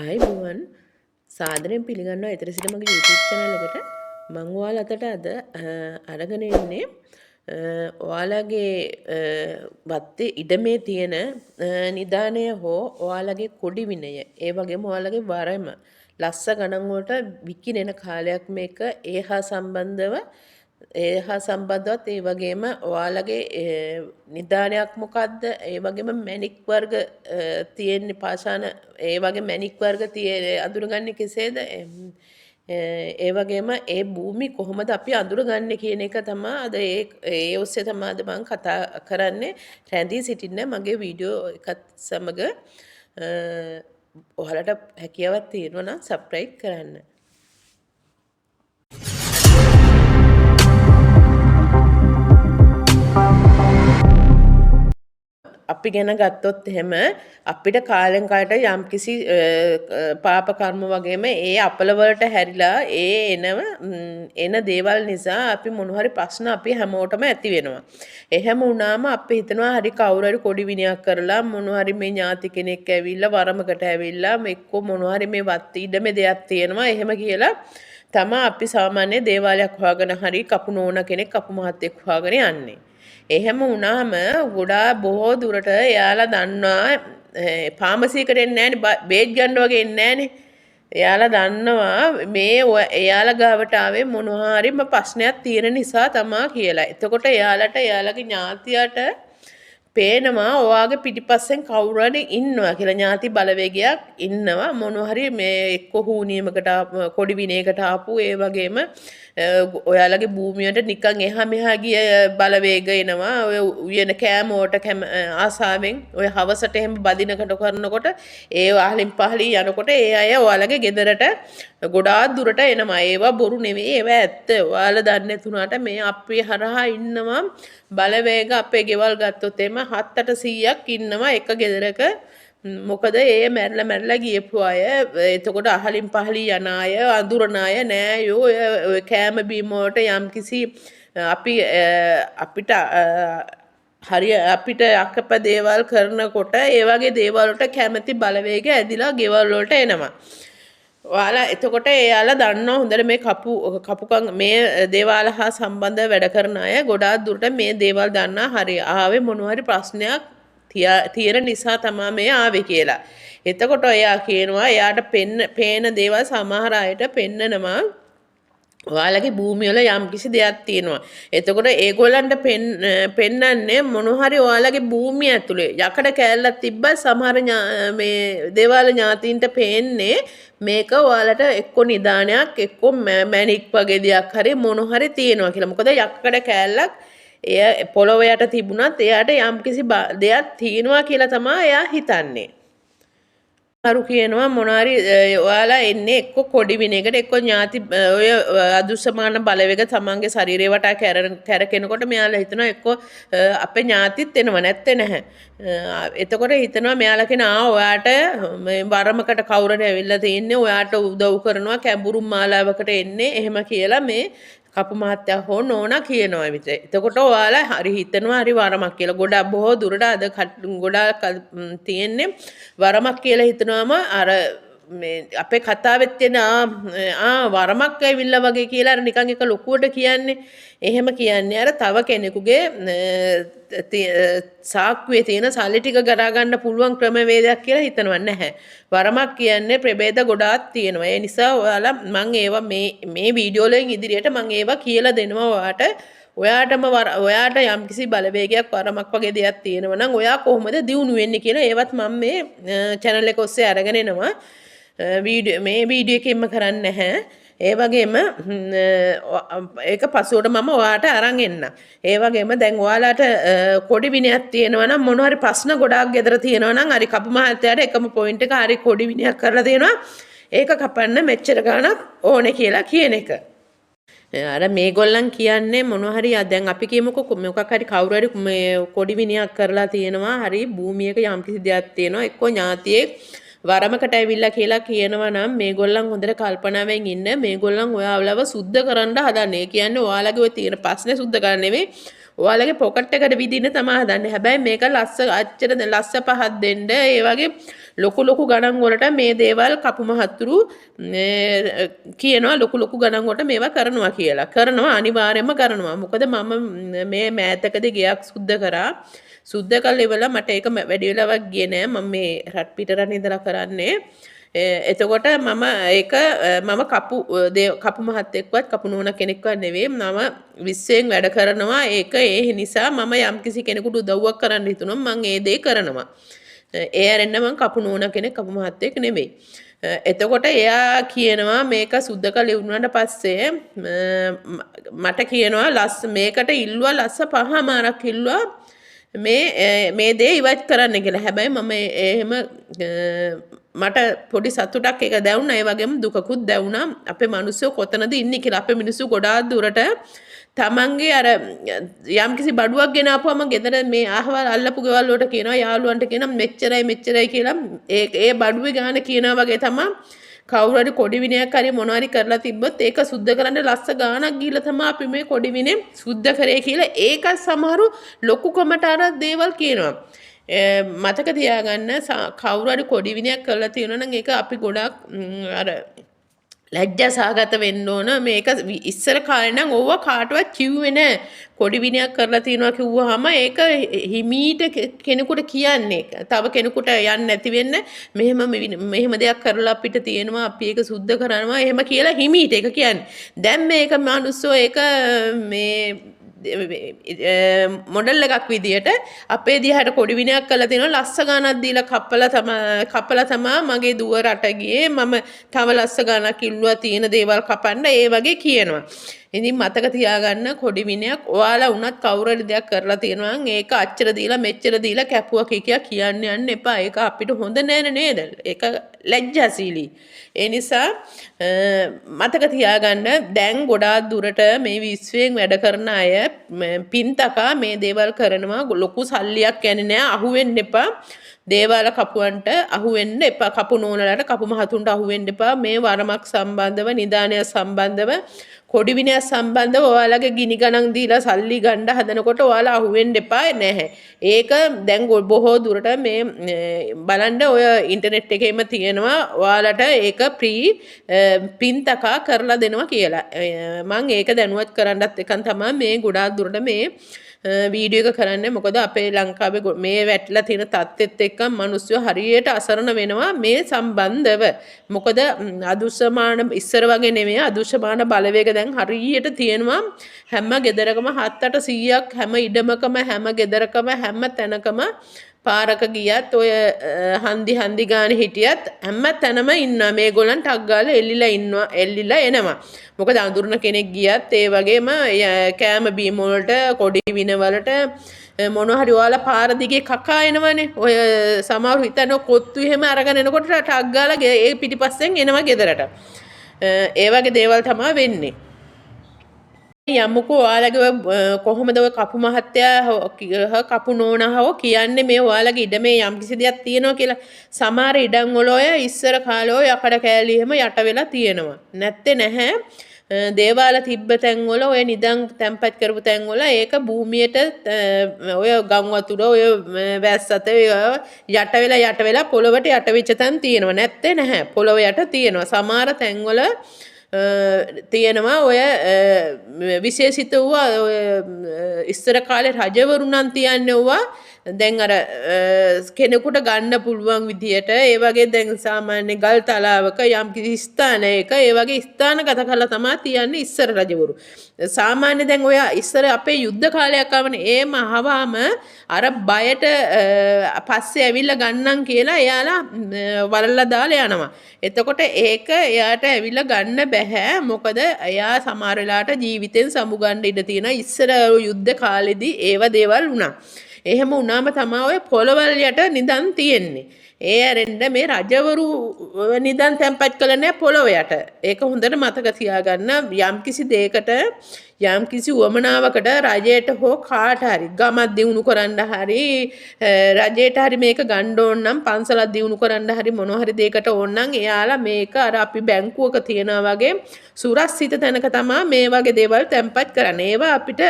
ආයුබෝවන් සාදරයෙන් පිළිගන්නවා ඊතර සිට මගේ YouTube channel එකට මම ඔයාලට අද අරගෙන ඉන්නේ ඔයාලගේ වත්තේ ඉඩමේ තියෙන නිදානය හෝ ඔයාලගේ කොඩි විනය ඒ වගේම ඔයාලගේ වරම ලස්ස ගණන් වලට විකිනෙන කාලයක් මේක ඒ හා සම්බන්ධවත් ඒ වගේම ඔයාලගේ නිදානයක් මොකද්ද ඒ වගේම මැණික් වර්ග තියෙන පාෂාණ ඒ වගේ මැණික් වර්ග අඳුරගන්නේ කෙසේද ඒ වගේම ඒ භූමි කොහොමද අපි අඳුරගන්නේ කියන එක තමයි අද ඒ ඔස්සේ තමයි අද මම කතා කරන්නේ රැඳී සිටින්න මගේ වීඩියෝ එකත් සමග ඔයාලට හැකියාවක් තියෙනවා නම් සබ්ස්ක්‍රයිබ් කරන්න. අපි ගැන ගත්තොත් එහෙම අපිට කාලෙන් කාලට යම්කිසි පාප කර්ම වගේම ඒ අපල වලට හැරිලා එන දේවල් නිසා අපි මොන හරි ප්‍රශ්න අපි හැමෝටම ඇති වෙනවා. එහෙම වුණාම අපි හිතනවා හරි කවුරු හරි කොඩි විනයක් කරලා මොන හරි මේ ඥාති කෙනෙක් ඇවිල්ලා වරමකට ඇවිල්ලා එක්ක මොන හරි මේ වත් ඉඩමේ දෙයක් තියෙනවා එහෙම කියලා තමයි අපි සාමාන්‍ය දේවාලයක් හොයාගෙන හරි කපු නෝන කෙනෙක් කපු මහත්තයෙක් හොයාගෙන යන්නේ. එහෙම වුණාම ගොඩාක් බොහෝ දුරට එයාලා දන්නවා ෆාමසියකට එන්නේ නැහනේ බේත් ගන්න වගේ එන්නේ නැහනේ. එයාලා දන්නවා මේ එයාලා ගාවට ආවේ මොනවා හරිම ප්‍රශ්නයක් තියෙන නිසා තමයි කියලා. එතකොට එයාලට එයාලගේ ඥාතියට පේනවා ඔයාගේ පිටිපස්සෙන් කවුරු හරි ඉන්නවා කියලා ඥාති බලවේගයක් ඉන්නවා මොනවා හරි මේ එක්ක හුනියමකට කොඩි විනයකට ආපු ඒ වගේම ඔයාලගේ භූමියට නිකන් එහා මෙහා ගිය බලවේග එනවා ඔය උයන කෑමෝට ආසාවෙන් ඔය හවසට එහෙම බදිනකට කරනකොට ඒ අහලින් පහලින් යනකොට ඒ අය ඔයාලගේ ගෙදරට ගොඩාක් දුරට එනවා ඒවා බොරු නෙවෙයි ඒවා ඇත්ත ඔයාලා දන්නේ නැතුණාට මේ අපි හරහා ඉන්නවා බලවේග අපේ ගෙවල් ගත්තොත් එම 7-800ක් ඉන්නවා එක ගෙදරක මොකද ඒ මැරලා ගියපු අය එතකොට අහලින් පහලින් යන අය අඳුරන අය නෑ ඔය කෑම බීම වලට යම්කිසි අපිට හරිය අපිට අකප දේවල් කරනකොට ඒ වගේ දේවල් වලට කැමැති බලවේග ඇදිලා ගෙවල් වලට එනවා. ඔයාලා එතකොට එයාලා දන්නවා හොඳට මේ කපුකම් මේ දේවාල හා සම්බන්ධ වැඩ කරන අය ගොඩාක් දුරට මේ දේවල් දන්නා හරි ආවේ මොනවා හරි ප්‍රශ්නයක් තියෙන නිසා තමයි මේ ආවේ කියලා. එතකොට එයා කියනවා එයාට පේන දේවල් සමහර අයට පෙන්නනවා ඔයාලගේ භූමිය වල යම්කිසි දෙයක් තියෙනවා. එතකොට ඒගොල්ලන්ට පෙන්නන්නේ මොන හරි ඔයාලගේ භූමිය ඇතුලේ යකඩ කෑල්ලක් තිබ්බත් සමහර මේ දේවාල ඥාතීන්ට පේන්නේ මේක ඔයාලට එක්ක නිදානයක් එක්ක මැණික් වගේ දෙයක් හරි මොන හරි තියෙනවා කියලා. මොකද යකඩ කෑල්ලක් එය පොළොව යට තිබුණත් එයාට යම්කිසි දෙයක් තියෙනවා කියලා තමයි එයා හිතන්නේ. අරු කියනවා මොනාරි ඔයාලා එන්නේ එක්ක කොඩි විනයකට එක්ක ඥාති ඔය අදුස්සමාන බලවේග තමන්ගේ ශරීරේ වටා කැරකෙනකොට මෙයාලා හිතනවා එක්ක අපේ ඥාතිත් එනවා නැත්තේ නැහැ. එතකොට හිතනවා මෙයාලා කියන ඔයාට මේ වරමකට කවුරුද ඇවිල්ලා තින්නේ ඔයාට උදව් කරනවා කැඹුරු මාලාවකට එන්නේ එහෙම කියලා මේ කපු මහත්තයා හෝ නෝනා කියනවා විතර. එතකොට ඔයාලා හරි හිතනවා හරි වරමක් කියලා. ගොඩක් බොහෝ දුරට අද ගොඩාක් තියෙන්නේ වරමක් කියලා හිතනවාම අර මේ අපේ කතාවෙත් තියෙන වරමක් ඇවිල්ලා වගේ කියලා අර නිකන් එක ලොකුවට කියන්නේ. එහෙම කියන්නේ අර තව කෙනෙකුගේ සාක්කුවේ තියෙන සල්ලි ටික ගරා ගන්න පුළුවන් ක්‍රමවේදයක් කියලා හිතනවා නැහැ. වරමක් කියන්නේ ප්‍රභේද ගොඩාක් තියෙනවා. ඒ නිසා ඔයාලා මම ඒවා මේ වීඩියෝ වලින් ඉදිරියට මම ඒවා කියලා දෙනවා ඔයාට. ඔයාට යම්කිසි බලවේගයක් වරමක් වගේ දෙයක් තියෙනවා නම් ඔයා කොහොමද දියුණු වෙන්නේ කියලා ඒවත් මම මේ channel එක ඔස්සේ අරගෙන එනවා. මේ වීඩියෝ එකෙන්ම කරන්නේ නැහැ. ඒ වගේම ඒක පසුවට මම ඔයාට අරන් එන්න. ඒ වගේම දැන් ඔයාලට කොඩි විනයක් තියෙනවා නම් මොන හරි ප්‍රශ්න ගොඩාක් ගෙදර තියෙනවා නම් හරි කපු මහත්තයාට එකම පොයින්ට් එක හරි කොඩි විනයක් කරලා තියෙනවා. ඒක කපන්න මෙච්චර ගාණක් ඕනේ කියලා කියන එක. අර මේගොල්ලන් කියන්නේ මොනවා හරි දැන් අපි කියමුකෝ මොකක් හරි කවුරු හරි මේ කොඩි විනයක් කරලා තියෙනවා හරි භූමියක යම්කිසි දෙයක් තියෙනවා එක්ක ඥාතියෙක් වරමකට ඇවිල්ලා කියලා කියනවා නම් මේගොල්ලන් හොඳට කල්පනාවෙන් ඉන්න මේගොල්ලන් ඔයාලව සුද්ධ කරන්න හදන්නේ. ඒ කියන්නේ ඔයාලගේ ඔය තියෙන ප්‍රශ්නේ සුද්ධ කරන්න නෙවෙයි ඔයාලගේ පොකට් එකට විදින්න තමයි හදන්නේ. හැබැයි මේක අච්චර ලස්ස පහක් දෙන්න ඒ වගේ ලොකු ගණන් වලට මේ දේවල් කපු මහත්තුරු කියනවා ලොකු ගණන් වලට මේවා කරනවා කියලා. කරනවා අනිවාර්යයෙන්ම කරනවා. මොකද මම මේ මෑතකදී ගයක් සුද්ධ කරා. සුද්ධ කළ ඉවරලා මට ඒක වැඩි වෙලාවක් ගියේ නෑ. මම මේ රට පිටරට ඉඳලා කරන්නේ. එතකොට මම කපු මහත්තයෙක්වත් කපු නෝන කෙනෙක්වත් නෙවෙයි. මම 20න් වැඩ කරනවා. ඒක ඒ නිසා මම යම්කිසි කෙනෙකුට උදව්වක් කරන්න හිතුනොත් මම ඒ දේ කරනවා. ඒ ඇරෙන්න මම කපු නෝන කෙනෙක් කපු මහත්තයෙක් නෙවෙයි. එතකොට එයා කියනවා මේක සුද්ධ කළ ඉවරනට පස්සේ මට කියනවා මේකට ඉල්ලුවා ලස්ස 5මාරක් ඉල්ලුවා මේ දේ ඉවත් කරන්න කියලා. හැබැයි මම එහෙම මට පොඩි සතුටක් එක දැවුණා. ඒ වගේම දුකකුත් දැවුණා. අපේ මිනිස්සු කොතනද ඉන්නේ කියලා. අපේ මිනිස්සු ගොඩාක් දුරට තමන්ගේ අර යම්කිසි බඩුවක් ගෙන ආපුවම ගෙදර මේ අහවල් අල්ලපු ගෙවල් වලට කියනවා යාළුවන්ට කියනවා මෙච්චරයි කියලා ඒ බඩුවේ ගාන කියනවා වගේ තමයි කවුරු හරි කොඩි විනයක් හරි මොනවා හරි කරලා තිබ්බොත් ඒක සුද්ධ කරන්න ලස්ස ගාණක් ගිහලා තමයි අපි මේ කොඩි විනේ සුද්ධ කරේ කියලා ඒක සමහරු ලොකු කමටාර දේවල් කියනවා. මතක තියාගන්න කවුරු හරි කොඩි විනයක් කරලා තියෙනවා නම් ඒක අපි ගොඩක් අර ලැජ්ජා සහගත වෙන්න ඕන. මේක ඉස්සර කාලේ නම් ඕවා කාටවත් කිව්වේ නෑ. කොඩි විනයක් කරලා තියනවා කිව්වහම ඒක හිමීට කෙනෙකුට කියන්නේ. තව කෙනෙකුට යන්න නැති වෙන්න මෙහෙම දෙයක් කරලා අපිට තියෙනවා අපි ඒක සුද්ධ කරනවා එහෙම කියලා හිමීට ඒක කියන්නේ. දැන් මේක මිනිස්සෝ ඒක මේ මොඩල් එකක් විදියට අපේ දිහාට කොඩි විනයක් කරලා තිනවා ලස්ස ගානක් දීලා කපලා තමයි මගේ දුව රට ගියේ මම තව ලස්ස ගානක් ඉල්ලුවා තියෙන දේවල් කපන්න ඒ වගේ කියනවා. ඉතින් මතක තියාගන්න කොඩි විනයක් ඔයාලා වුණත් කවුරු හරි දෙයක් කරලා තියෙනවා නම් ඒක අච්චර දීලා මෙච්චර දීලා කැපුවා කියන්න යන්න එපා. ඒක අපිට හොඳ නෑ නේද? ඒක ලැජ්ජාශීලී. ඒ නිසා මතක තියාගන්න දැන් ගොඩාක් දුරට මේ විශ්වයෙන් වැඩ කරන අය පින්තකා මේ දේවල් කරනවා ලොකු සල්ලියක් යන්නේ නෑ. අහුවෙන්න එපා. දේවාල කපුවන්ට අහුවෙන්න එපා. කපු නෝනලට කපු මහතුන්ට අහුවෙන්න එපා. මේ වරමක් සම්බන්ධව නිදානය සම්බන්ධව කොඩි විනය සම්බන්ධව ඔයාලගේ ගිනි ගණන් දීලා සල්ලි ගන්න හදනකොට ඔයාලා අහුවෙන්න එපා නැහැ. ඒක දැන් බොහෝ දුරට මේ බලන්න ඔය ඉන්ටර්නෙට් එකේම තියෙනවා ඔයාලට ඒක පින්තකා කරලා දෙනවා කියලා. මම ඒක දැනුවත් කරන්නත් එකන් තමයි මේ ගොඩාක් දුරට මේ වීඩියෝ එක කරන්නේ. මොකද අපේ ලංකාවේ මේ වැටලා තියෙන තත්ත්වෙත් එක්ක මිනිස්සු හරියට අසරණ වෙනවා මේ සම්බන්ධව. මොකද අදුෂ්‍යමාන ඉස්සර වගේ නෙමෙයි අදුෂ්‍යමාන බලවේග දැන් හරියට තියෙනවා හැම ගෙදරකම 7-800ක් හැම ඉඩමකම හැම ගෙදරකම හැම තැනකම පාරක ගියත් ඔය හන්දි ගාන හිටියත් හැම තැනම ඉන්නවා මේගොල්ලන් ටක් ගාලා එල්ලිලා එනවා. මොකද අඳුරන කෙනෙක් ගියත් ඒ වගේම කෑම බීම වලට කොඩි වින වලට මොන හරි ඔයාලා පාර දිගේ කකා එනවනේ. ඔය සමහරු හිතන්නේ කොත්තු එහෙම අරගෙන එනකොට ටක් ගාලා ඒ පිටිපස්සෙන් එනවා ගෙදරට. ඒ වගේ දේවල් තමයි වෙන්නේ. යමුකෝ ඔයාලගේ කොහොමද ඔය කපු මහත්තයා කපු නෝනහව කියන්නේ මේ ඔයාලගේ ඉඩමේ යම්කිසි දෙයක් තියෙනවා කියලා. සමහර ඉඩම් වල ඔය ඉස්සර කාලේ ඔය යකඩ කෑලි එහෙම යට වෙලා තියෙනවා. නැත්තේ නැහැ. දේවාල තිබ්බ තැන් වල ඔය නිදන් තැම්පත් කරපු තැන් වල ඒක භූමියට ඔය ගම් වතුර ඔය වැස් අත යට වෙලා පොළවට යට වෙච්ච තැන් තියෙනවා. නැත්තේ නැහැ. පොළව යට තියෙනවා. සමහර තැන් වල තියෙනවා ඔය විශේෂිත වූ ඉස්සර කාලේ රජවරු නම් තියන්නේ වුණා දැන් අර කෙනෙකුට ගන්න පුළුවන් විදියට ඒ වගේ දැන් සාමාන්‍ය ගල් තලාවක යම් කිසි ස්ථානයක ඒ වගේ ස්ථානගත කරලා තමයි තියන්නේ ඉස්සර රජවරු. සාමාන්‍ය දැන් ඔය ඉස්සර අපේ යුද්ධ කාලයක් ආවනේ ඒම අහවාම අර බයට පස්සේ ඇවිල්ලා ගන්නම් කියලා එයාලා වලල්ලා දාලා යනවා. එතකොට ඒක එයාට ඇවිල්ලා ගන්න බෑ. මොකද එයා සමහර වෙලාවට ජීවිතෙන් සමුගන්න ඉඩ තියෙනවා. ඉස්සර යුද්ධ කාලෙදී ඒව දේවල් වුණා. එහෙම වුණාම තමයි ඔය පොළවල් යට නිදන් තියෙන්නේ. ඒ ඇරෙන්න මේ රජවරු නිදන් තැම්පත් කළ නැහැ පොළොව යට. ඒක හොඳට මතක තියාගන්න. යම්කිසි දෙයකට යම් කිසි උවමනාවකට රජයට හෝ කාට හරි ගමක් දියුණු කරන්න හරි රජයට හරි මේක ගන්න ඕන නම් පන්සලක් දියුණු කරන්න හරි මොන හරි දෙයකට ඕන නම් එයාලා මේක අර අපි බැංකුවක තියනවා වගේ සුරක්ෂිත තැනක තමයි මේ වගේ දේවල් තැන්පත් කරන්නේ. ඒවා අපිට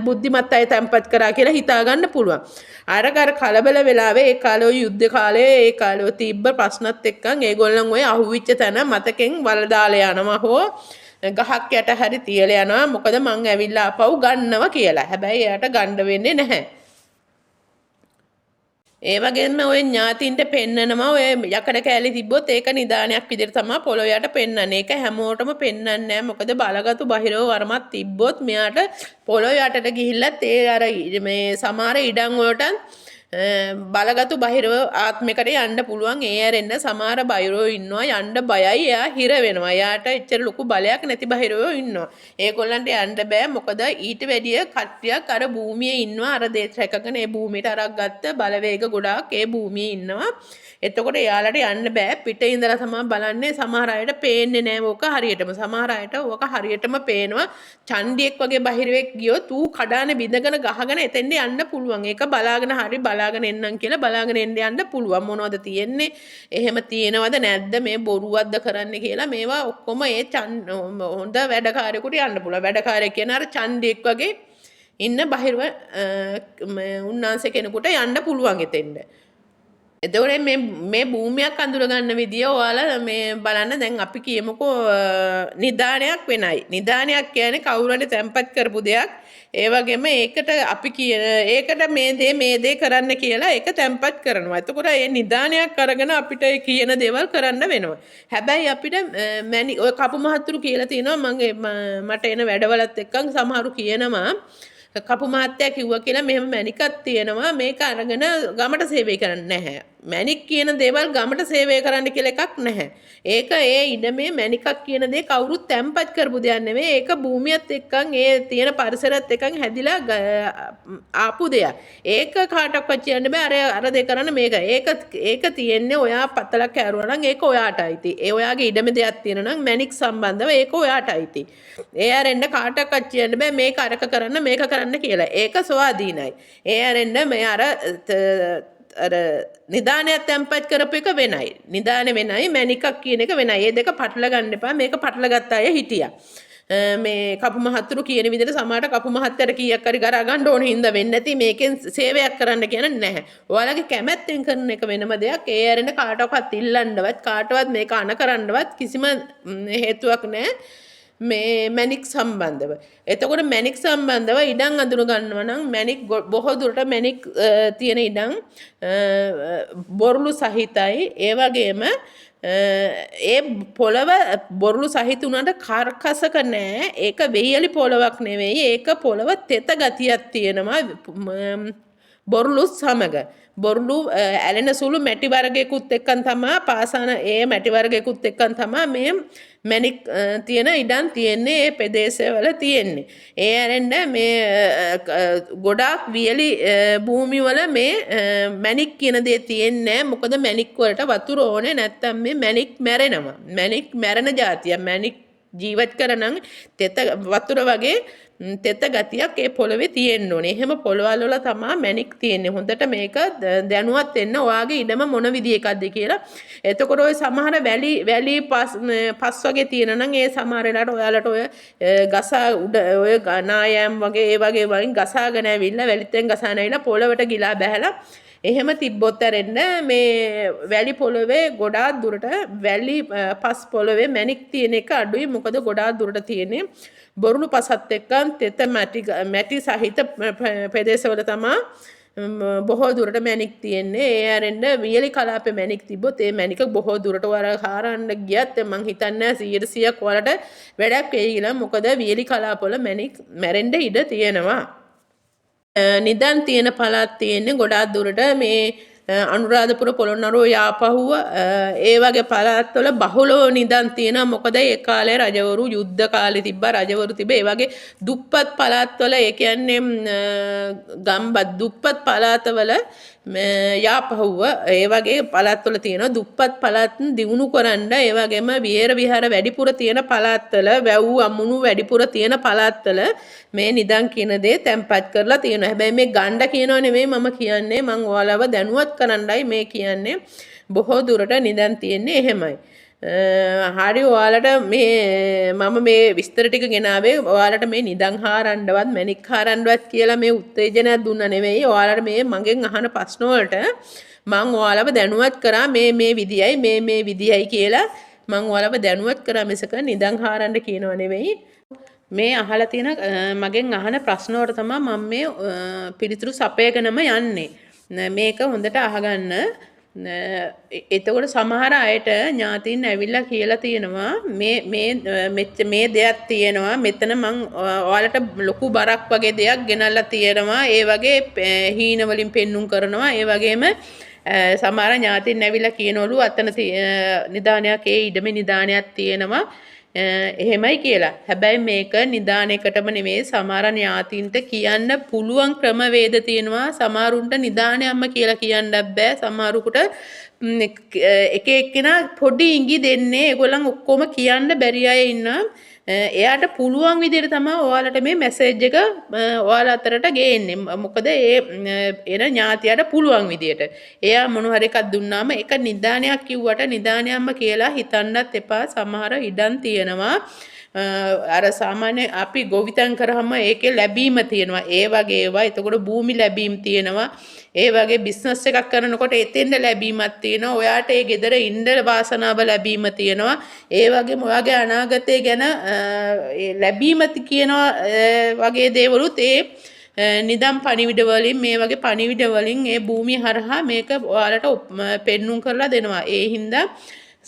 බුද්ධිමත් අය තැන්පත් කරා කියලා හිතා ගන්න පුළුවන්. අර කලබල වෙලාවේ ඒ කාලේ යුද්ධ කාලේ ඒ කාලේ තිබ්බ ප්‍රශ්නත් එක්කන් ඒගොල්ලන් ඔය අහුවිච්ච තැන මතකෙන් වල දාලා යනවා හෝ ගහක් යට හරි තියලා යනවා මොකද මං ඇවිල්ලා ආපහු ගන්නවා කියලා. හැබැයි එයාට ගන්න වෙන්නේ නැහැ. ඒ වගේම ඔය ඥාතින්ට පෙන්නනවා ඔය යකඩ කෑලි තිබ්බොත් ඒක නිදානයක් විදිහට තමයි පොළොව යට පෙන්නන්නේ. ඒක හැමෝටම පෙන්නන්නේ නැහැ. මොකද බලගතු බහිරව වරමක් තිබ්බොත් මෙයාට පොළොව යටට ගිහිල්ලත් ඒ අර මේ සමහර ඉඩම් වලට බලගතු බහිරව ආත්මයකට යන්න පුළුවන්. ඒ ඇරෙන්න සමහර බහිරවෝ ඉන්නවා යන්න බයයි. එයා හිර වෙනවා. එයාට එච්චර ලොකු බලයක් නැති බහිරවෝ ඉන්නවා. ඒගොල්ලන්ට යන්න බෑ. මොකද ඊට වැඩිය කට්ටියක් අර භූමියේ ඉන්නවා. අර දේශ රැකගෙන ඒ භූමියට අරක් ගත්ත බලවේග ගොඩාක් ඒ භූමියේ ඉන්නවා. එතකොට එයාලට යන්න බෑ. පිටේ ඉඳලා තමයි බලන්නේ. සමහර අයට පේන්නේ නෑ ඕක හරියටම. සමහර අයට ඕක හරියටම පේනවා. චණ්ඩියෙක් වගේ බහිරවෙක් ගියොත් ඌ කඩානේ බිඳගෙන ගහගෙන එතෙන්ට යන්න පුළුවන්. ඒක බලාගෙන හරි බලාගෙන එන්නම් කියලා බලාගෙන යන්න පුළුවන්. මොනවද තියෙන්නේ? එහෙම තියෙනවද නැද්ද? මේ බොරුවක්ද කරන්න කියලා මේවා ඔක්කොම ඒ හොඳ වැඩකාරයෙකුට යන්න පුළුවන්. වැඩකාරයෙක් කියන අර චණ්ඩියෙක් වගේ ඉන්න බහිරව උන්නාන්සේ කෙනෙකුට යන්න පුළුවන් එතෙන්ට. එතකොට මේ භූමියක් අඳුර ගන්න විදිය ඔයාලා මේ බලන්න. දැන් අපි කියමුකෝ නිදානයක් වෙනයි. නිදානයක් කියන්නේ කවුරුහරි තැම්පත් කරපු දෙයක්. ඒ වගේම ඒකට අපි කියන ඒකට මේ දේ කරන්න කියලා ඒක තැම්පත් කරනවා. එතකොට මේ නිදානයක් අරගෙන අපිට කියන දේවල් කරන්න වෙනවා. හැබැයි අපිට ඔය කපු මහත්තුරු කියලා තියෙනවා මට එන වැඩවලත් එක්කන් සමහරු කියනවා කපු මහත්තයා කිව්වා කියලා මෙහෙම මැණිකක් තියෙනවා මේක අරගෙන ගමට සේවය කරන්නේ නැහැ. මැණික් කියන දේවල් ගමට සේවය කරන්න කියලා එකක් නැහැ. ඒක ඒ ඉඩමේ මැණිකක් කියන දේ කවුරුත් තැම්පත් කරපු දෙයක් නෙවෙයි. ඒක භූමියත් එක්කන් ඒ තියෙන පරිසරයත් එක්කන් හැදිලා ආපු දෙයක්. ඒක කාටවත් කියන්න බෑ අර දෙක කරන්න මේක. ඒක තියෙන්නේ ඔයා පතලක් කෑරුවා නම් ඒක ඔයාට අයිති. ඒ ඔයාගේ ඉඩමේ දෙයක් තියෙනවා නම් මැණික් සම්බන්ධව ඒක ඔයාට අයිති. ඒ ආරෙන්න කාටවත් කියන්න බෑ මේක අරක කරන්න මේක කරන්න කියලා. ඒක ස්වාධීනයි. ඒ ආරෙන්න මේ අර නිදානයක් තැම්පත් කරපු එක වෙනයි. නිදාන වෙනයි මැණිකක් කියන එක වෙනයි. මේ දෙක පටල ගන්න එපා. මේක පටල ගත්ත අය හිටියා. මේ කපු මහත්තුරු කියන විදිහට සමහරට කපු මහත්තයට කීයක් හරි ගරා ගන්න ඕන හින්දා වෙන්නේ නැති මේකෙන් සේවයක් කරන්න කියන නැහැ. ඔයාලගේ කැමැත්තෙන් කරන එක වෙනම දෙයක්. ඒ ඇරෙන්න කාටවත් ඉල්ලන්නවත් කාටවත් මේක අන කරන්නවත් කිසිම හේතුවක් නැහැ. මේ මැණික් සම්බන්ධව. එතකොට මැණික් සම්බන්ධව ඉඩම් අඳුර ගන්නවා නම් මැණික් බොහෝ දුරට මැණික් තියෙන ඉඩම් බොරළු සහිතයි. ඒ වගේම ඒ පොළව බොරළු සහිත උනට කර්කසක නෑ. ඒක වෙයිලි පොළවක් නෙවෙයි. ඒක පොළව තෙත ගතියක් තියෙනවා බොරළු සමග. බොරළු ඇලෙන සුළු මැටි වර්ගයකුත් එක්කන් තමයි පාසාන ඒ මැටි වර්ගයකුත් එක්කන් තමයි මේ මැණික් තියෙන ඉඩම් තියෙන්නේ ඒ ප්‍රදේශවල තියෙන්නේ. ඒ ඇරෙන්න මේ ගොඩාක් වියලි භූමිවල මේ මැණික් කියන දේ තියෙන්නේ නැහැ. මොකද මැණික් වලට වතුර ඕනේ නැත්තම් මේ මැණික් මැරෙනවා. මැණික් මැරෙන જાතිය. මැණික් ජීවත් කරනනම් තෙත වතුර වගේ තෙත ගතියක් ඒ පොළවේ තියෙන්න ඕනේ. එහෙම පොළවල් වල තමයි මැණික් තියෙන්නේ. හොඳට මේක දැනුවත් වෙන්න ඔයාගේ ඉඩම මොන විදිහ එකක්ද කියලා. එතකොට ඔය සමහර වැලි පස් වගේ තියෙන නම් ඒ සමහර වෙලාවට ඔයාලට ඔය ගසා උඩ ඔය නායම් වගේ ඒ වගේ වලින් ගසාගෙන ඇවිල්ලා වැලිතෙන් ගසාගෙන ඇවිල්ලා පොළවට ගිලා බහැලා එහෙම තිබ්බොත් ඇරෙන්න මේ වැලි පොළවේ ගොඩාක් දුරට වැලි පස් පොළවේ මැණික් තියෙන එක අඩුයි. මොකද ගොඩාක් දුරට තියෙන්නේ බොරුණු පසත් එක්කන් තෙත මැටි සහිත ප්‍රදේශවල තමයි බොහෝ දුරට මැණික් තියෙන්නේ. ඒ ඇරෙන්න වියලි කලාපේ මැණික් තිබ්බොත් ඒ මැණික බොහෝ දුරට වර හාරන්න ගියත් මං හිතන්නේ 100%ක් වලට වැඩක් වෙයි කියලා. මොකද වියලි කලාපවල මැණික් මැරෙන්න ඉඩ තියෙනවා. නිදන් තියෙන පළාත් තියෙන්නේ ගොඩාක් දුරට මේ අනුරාධපුර පොළොන්නරුව යාපහුව ඒ වගේ පළාත්වල බහුලව නිදන් තියෙනවා. මොකද ඒ කාලේ රජවරු යුද්ධ කාලේ තිබ්බා රජවරු තිබේ. ඒ වගේ දුප්පත් පළාත්වල ඒ කියන්නේ ගම්බත් දුප්පත් පළාතවල යාපහුව ඒ වගේ පළාත්වල තියෙනවා. දුප්පත් පළාත් දියුණු කරන්න ඒ වගේම විහෙර විහාර වැඩිපුර තියෙන පළාත්වල වැව් අමුණු වැඩිපුර තියෙන පළාත්වල මේ නිදන් කියන දේ තැන්පත් කරලා තියෙනවා. හැබැයි මේ ගණ්ඩ කියනව නෙමෙයි මම කියන්නේ. මම ඔයාලව දැනුවත් කරන්නයි මේ කියන්නේ. බොහෝ දුරට නිදන් තියෙන්නේ එහෙමයි. හරි ඔයාලට මේ මම මේ විස්තර ටික ගෙනාවේ ඔයාලට මේ නිදන් හාරන්නවත් මැණික් හාරන්නවත් කියලා මේ උත්තේජනයක් දුන්නා නෙවෙයි. ඔයාලට මේ මගෙන් අහන ප්‍රශ්න වලට මම ඔයාලව දැනුවත් කරා මේ විදියයි මේ විදියයි කියලා මම ඔයාලව දැනුවත් කරා මිසක නිදන් හාරන්න කියනව නෙවෙයි. මේ අහලා තියෙන මගෙන් අහන ප්‍රශ්න වලට තමයි මම මේ පිළිතුරු සපයගෙනම යන්නේ. මේක හොඳට අහගන්න. එතකොට සමහර අයට ඥාතීන් ඇවිල්ලා කියලා තියෙනවා මේ දෙයක් තියෙනවා මෙතන මං ඔයාලට ලොකු බරක් වගේ දෙයක් ගෙනල්ලා තියෙනවා. ඒ වගේ හීන වලින් පෙන්눔 කරනවා. ඒ වගේම සමහර ඥාතීන් ඇවිල්ලා කියනවලු අතන නිදානයක් ඒ ඉඩමේ නිදානයක් තියෙනවා. එහෙමයි කියලා. හැබැයි මේක නිදානයකටම නෙමෙයි සමහර ඥාතීන්ට කියන්න පුළුවන් ක්‍රමවේද තියෙනවා. සමහරුන්ට නිදානයක්ම කියලා කියන්නත් බෑ. සමහරුකට එක එක්කෙනා පොඩි ඉඟි දෙන්නේ. ඒගොල්ලන් ඔක්කොම කියන්න බැරි අය ඉන්නවා. එයාට පුළුවන් විදිහට තමයි ඔයාලට මේ මැසේජ් එක ඔයාලා අතරට ගේන්නේ. මොකද එන ඥාතියට පුළුවන් විදිහට. එයා මොන හරි එකක් දුන්නාම ඒක නිදානයක් කිව්වට නිදානයක්ම කියලා හිතන්නත් එපා. සමහර ඉඩම් තියෙනවා. අර සාමාන්‍ය අපි ගොවිතැන් කරාම ඒකේ ලැබීම තියෙනවා. ඒ වගේ ඒවා. එතකොට භූමි ලැබීම් තියෙනවා. ඒ වගේ බිස්නස් එකක් කරනකොට එතෙන්ද ලැබීමක් තියෙනවා. ඔයාට ඒ ගෙදර ඉන්න වාසනාව ලැබීම තියෙනවා. ඒ වගේම ඔයාගේ අනාගතය ගැන ලැබීම කියනවා වගේ දේවලුත් ඒ නිදම් පණිවිඩ වලින් මේ වගේ පණිවිඩ වලින් ඒ භූමිය හරහා මේක ඔයාලට පෙන්눔 කරලා දෙනවා. ඒ හින්දා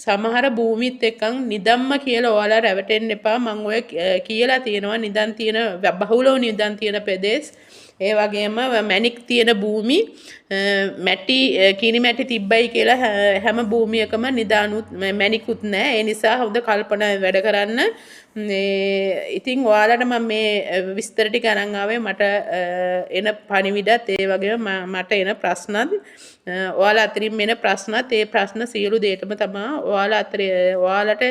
සමහර භූමිත් එක්කන් නිදම්ම කියලා ඔයාලා රැවටෙන්න එපා. මම ඔය කියලා තියෙනවා නිදන් තියෙන බහුලව නිදන් තියෙන ප්‍රදේශ ඒ වගේම මැණික් තියෙන භූමි මැටි කිනි මැටි තිබ්බයි කියලා හැම භූමියකම නිදානුත් මැණිකුත් නැහැ. ඒ නිසා හොඳ කල්පනාවෙන් වැඩ කරන්න. ඉතින් ඔයාලට මම මේ විස්තර ටික අරන් ආවේ මට එන පණිවිඩත් ඒ වගේම මට එන ප්‍රශ්නත් ඔයාලා අතරින් එන ප්‍රශ්නත් ඒ ප්‍රශ්න සියලු දේටම තමයි ඔයාලා අතරේ ඔයාලට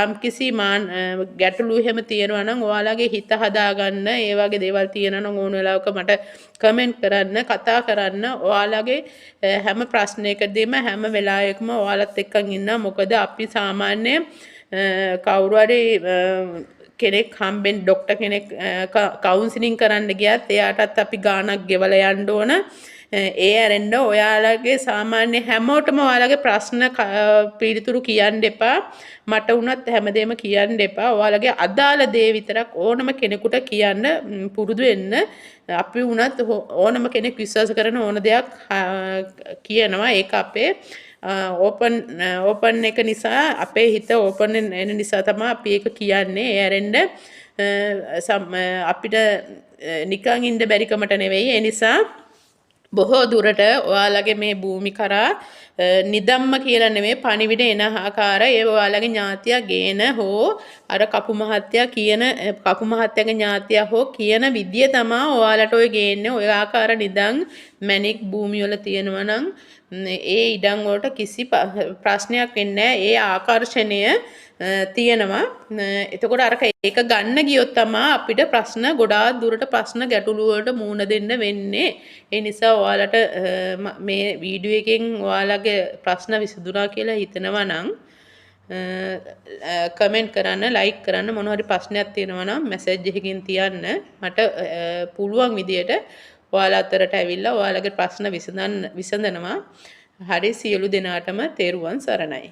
යම්කිසි ගැටලු එහෙම තියෙනවා නම් ඔයාලගේ හිත හදාගන්න ඒ වගේ දේවල් තියෙනවා නම් ඕන වෙලාවක මට කමෙන්ට් කරන්න කතා කරන්න. ඔයාලගේ හැම ප්‍රශ්නයකදීම හැම වෙලාවකම ඔයාලත් එක්කන් ඉන්නවා. මොකද අපි සාමාන්‍ය කවුරු හරි කෙනෙක් හම්බෙන් ඩොක්ටර් කෙනෙක් කවුන්සිලින් කරන්න ගියත් එයාටත් අපි ගාණක් ගෙවලා යන්න ඕන. ඒ ඇරෙන්න ඔයාලගේ සාමාන්‍ය හැමෝටම ඔයාලගේ ප්‍රශ්න පිළිතුරු කියන්න එපා. මට වුණත් හැමදේම කියන්න එපා. ඔයාලගේ අදාළ දේ විතරක් ඕනම කෙනෙකුට කියන්න පුරුදු වෙන්න. අපි වුණත් ඕනම කෙනෙක් විශ්වාස කරන ඕන දෙයක් කියනවා. ඒක අපේ ඕපන් එක නිසා අපේ හිත ඕපන් එන නිසා තමයි අපි ඒක කියන්නේ. ඒ ඇරෙන්න අපිට නිකන් ඉන්න බැරිකමට නෙවෙයි. ඒ නිසා බොහෝ දුරට ඔයාලගේ මේ භූමි කරා නිදම්ම කියලා නෙමෙයි පණිවිඩ එන ආකාරය ඒ ඔයාලගේ ඥාතියා ගේන හෝ අර කපු මහත්තයා කියන කපු මහත්තයාගේ ඥාතියා හෝ කියන විදිය තමයි ඔයාලට ඔය ගේන්නේ. ඔය ආකාර නිදන් මැණික් භූමි වල තියෙනවා නම් ඒ ඉඩම් වලට කිසි ප්‍රශ්නයක් වෙන්නේ නැහැ. ඒ ආකර්ෂණය තියෙනවා. එතකොට අර ඒක ගන්න ගියොත් තමයි අපිට ප්‍රශ්න ගොඩාක් දුරට ප්‍රශ්න ගැටලු වලට මුහුණ දෙන්න වෙන්නේ. ඒ නිසා ඔයාලට මේ වීඩියෝ එකෙන් ඔයාලගේ ප්‍රශ්න විසඳුණා කියලා හිතනවා නම් කමෙන්ට් කරන්න, ලයික් කරන්න. මොන හරි ප්‍රශ්නයක් තියෙනවා නම් මැසේජ් එකකින් තියන්න. මට පුළුවන් විදියට ඔයාලා අතරට ඇවිල්ලා ඔයාලගේ ප්‍රශ්න විසඳනවා. හරි සියලු දෙනාටම තෙරුවන් සරණයි.